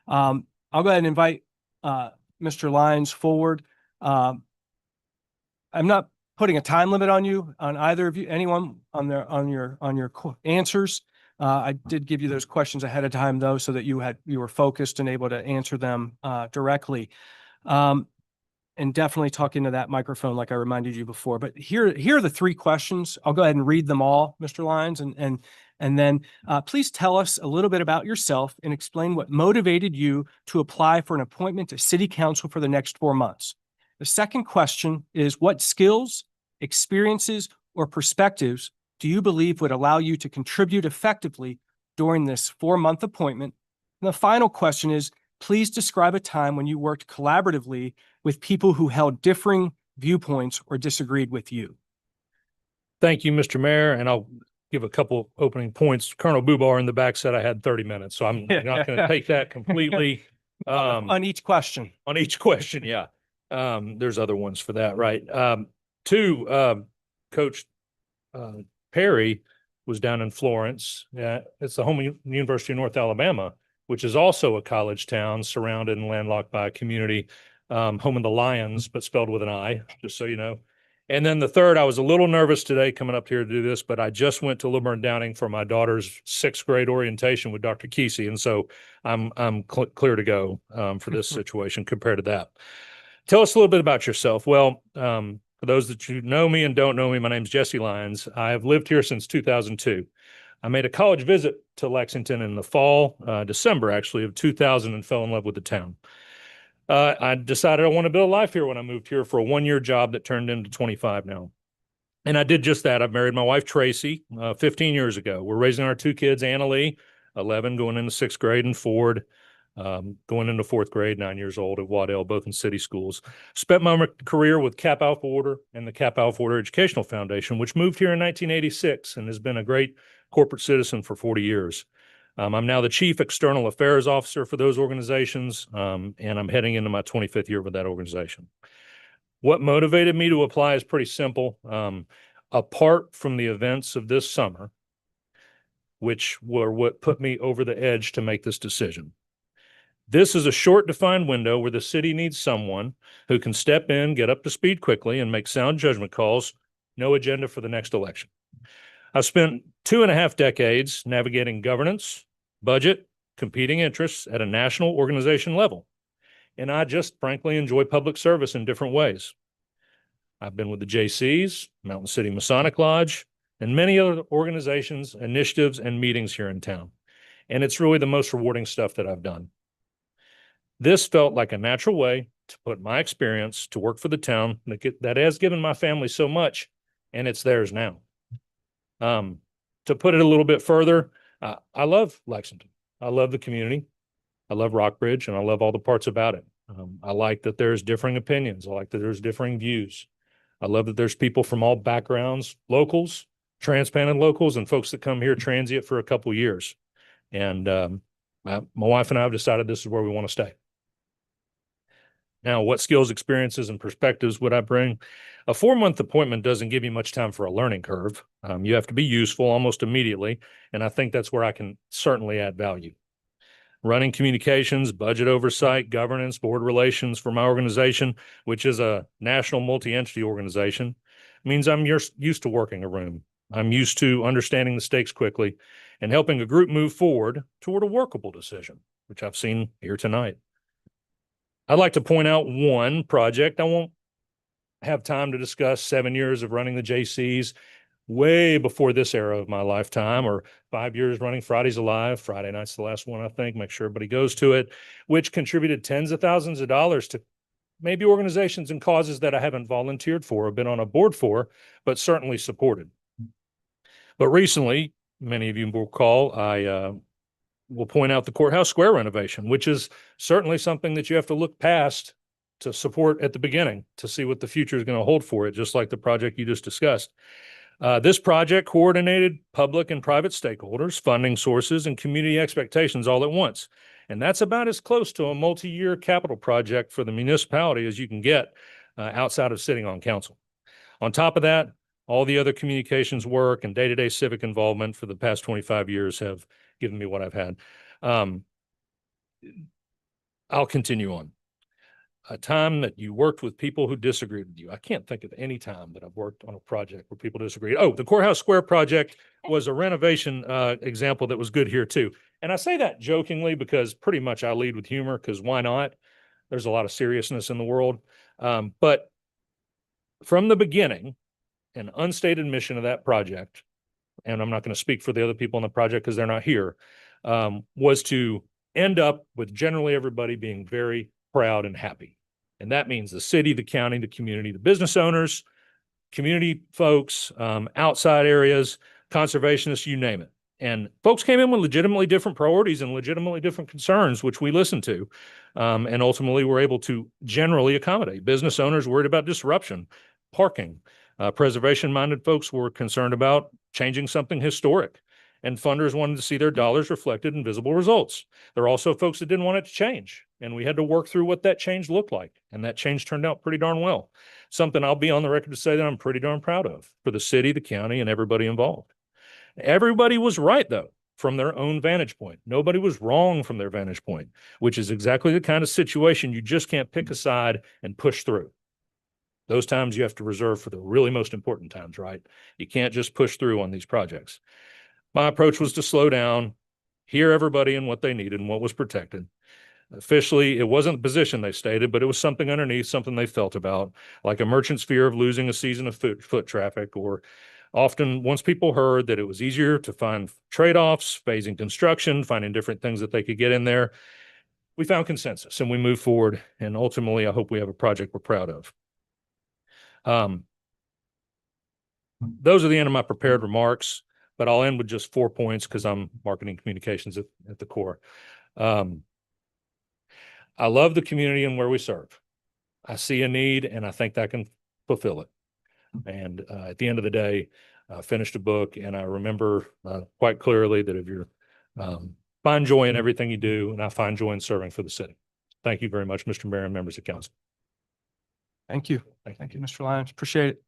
I'll go ahead and invite Mr. Lyons forward. I'm not putting a time limit on you, on either of you, anyone on your answers. I did give you those questions ahead of time though, so that you were focused and able to answer them directly. And definitely talk into that microphone like I reminded you before. But here are the three questions. I'll go ahead and read them all, Mr. Lyons, and then please tell us a little bit about yourself and explain what motivated you to apply for an appointment to City Council for the next 4 months. The second question is, what skills, experiences, or perspectives do you believe would allow you to contribute effectively during this 4-month appointment? And the final question is, please describe a time when you worked collaboratively with people who held differing viewpoints or disagreed with you. Thank you, Mr. Mayor, and I'll give a couple opening points. Colonel Bubar in the back said I had 30 minutes, so I'm not going to take that completely. On each question. On each question, yeah. There's other ones for that, right? Coach Perry was down in Florence. It's the home of the University of North Alabama, which is also a college town surrounded and landlocked by a community, home of the Lyons, but spelled with an I, just so you know. And then the third, I was a little nervous today coming up here to do this, but I just went to Lilburn Downing for my daughter's 6th grade orientation with Dr. Kesey. And so I'm clear to go for this situation compared to that. Tell us a little bit about yourself. Well, for those that you know me and don't know me, my name is Jesse Lyons. I have lived here since 2002. I made a college visit to Lexington in the fall, December actually, of 2000, and fell in love with the town. I decided I want to build a life here when I moved here for a 1-year job that turned into 25 now. And I did just that. I married my wife, Tracy, 15 years ago. We're raising our 2 kids, Anna Lee, 11, going into 6th grade, and Ford, going into 4th grade, 9 years old at Waddell, both in city schools. Spent my career with Cap Alpha Order and the Cap Alpha Order Educational Foundation, which moved here in 1986 and has been a great corporate citizen for 40 years. I'm now the Chief External Affairs Officer for those organizations, and I'm heading into my 25th year with that organization. What motivated me to apply is pretty simple. Apart from the events of this summer, which were what put me over the edge to make this decision. This is a short defined window where the city needs someone who can step in, get up to speed quickly, and make sound judgment calls. No agenda for the next election. I've spent 2.5 decades navigating governance, budget, competing interests at a national organization level. And I just frankly enjoy public service in different ways. I've been with the JCs, Mountain City Masonic Lodge, and many other organizations, initiatives, and meetings here in town. And it's really the most rewarding stuff that I've done. This felt like a natural way to put my experience to work for the town that has given my family so much, and it's theirs now. To put it a little bit further, I love Lexington. I love the community. I love Rockbridge, and I love all the parts about it. I like that there's differing opinions. I like that there's differing views. I love that there's people from all backgrounds, locals, transplanted locals, and folks that come here transient for a couple of years. And my wife and I have decided this is where we want to stay. Now, what skills, experiences, and perspectives would I bring? A 4-month appointment doesn't give you much time for a learning curve. You have to be useful almost immediately, and I think that's where I can certainly add value. Running communications, budget oversight, governance, board relations for my organization, which is a national multi-entity organization, means I'm used to working a room. I'm used to understanding the stakes quickly and helping a group move forward toward a workable decision, which I've seen here tonight. I'd like to point out one project. I won't have time to discuss 7 years of running the JCs way before this era of my lifetime, or 5 years running Fridays Alive. Friday night's the last one, I think. Make sure everybody goes to it, which contributed tens of thousands of dollars to maybe organizations and causes that I haven't volunteered for or been on a board for, but certainly supported. But recently, many of you will recall, I will point out the courthouse square renovation, which is certainly something that you have to look past to support at the beginning to see what the future is going to hold for it, just like the project you just discussed. This project coordinated public and private stakeholders, funding sources, and community expectations all at once. And that's about as close to a multi-year capital project for the municipality as you can get outside of sitting on council. On top of that, all the other communications work and day-to-day civic involvement for the past 25 years have given me what I've had. I'll continue on. A time that you worked with people who disagreed with you. I can't think of any time that I've worked on a project where people disagreed. Oh, the Courthouse Square project was a renovation example that was good here too. And I say that jokingly because pretty much I lead with humor, because why not? There's a lot of seriousness in the world. But from the beginning, an unstated mission of that project, and I'm not going to speak for the other people on the project because they're not here, was to end up with generally everybody being very proud and happy. And that means the city, the county, the community, the business owners, community folks, outside areas, conservationists, you name it. And folks came in with legitimately different priorities and legitimately different concerns, which we listened to. And ultimately were able to generally accommodate. Business owners worried about disruption, parking. Preservation-minded folks were concerned about changing something historic. And funders wanted to see their dollars reflected in visible results. There are also folks that didn't want it to change. And we had to work through what that change looked like. And that change turned out pretty darn well. Something I'll be on the record to say that I'm pretty darn proud of for the city, the county, and everybody involved. Everybody was right, though, from their own vantage point. Nobody was wrong from their vantage point, which is exactly the kind of situation you just can't pick a side and push through. Those times you have to reserve for the really most important times, right? You can't just push through on these projects. My approach was to slow down, hear everybody and what they needed and what was protected. Officially, it wasn't the position they stated, but it was something underneath, something they felt about, like a merchant's fear of losing a season of foot traffic, or often once people heard that it was easier to find trade-offs, phasing construction, finding different things that they could get in there, we found consensus and we moved forward. And ultimately, I hope we have a project we're proud of. Those are the end of my prepared remarks, but I'll end with just 4 points because I'm marketing communications at the core. I love the community and where we serve. I see a need and I think I can fulfill it. And at the end of the day, I finished a book and I remember quite clearly that if you're find joy in everything you do, and I find joy in serving for the city. Thank you very much, Mr. Mayor and members of council. Thank you. Thank you, Mr. Lyons. Appreciate it.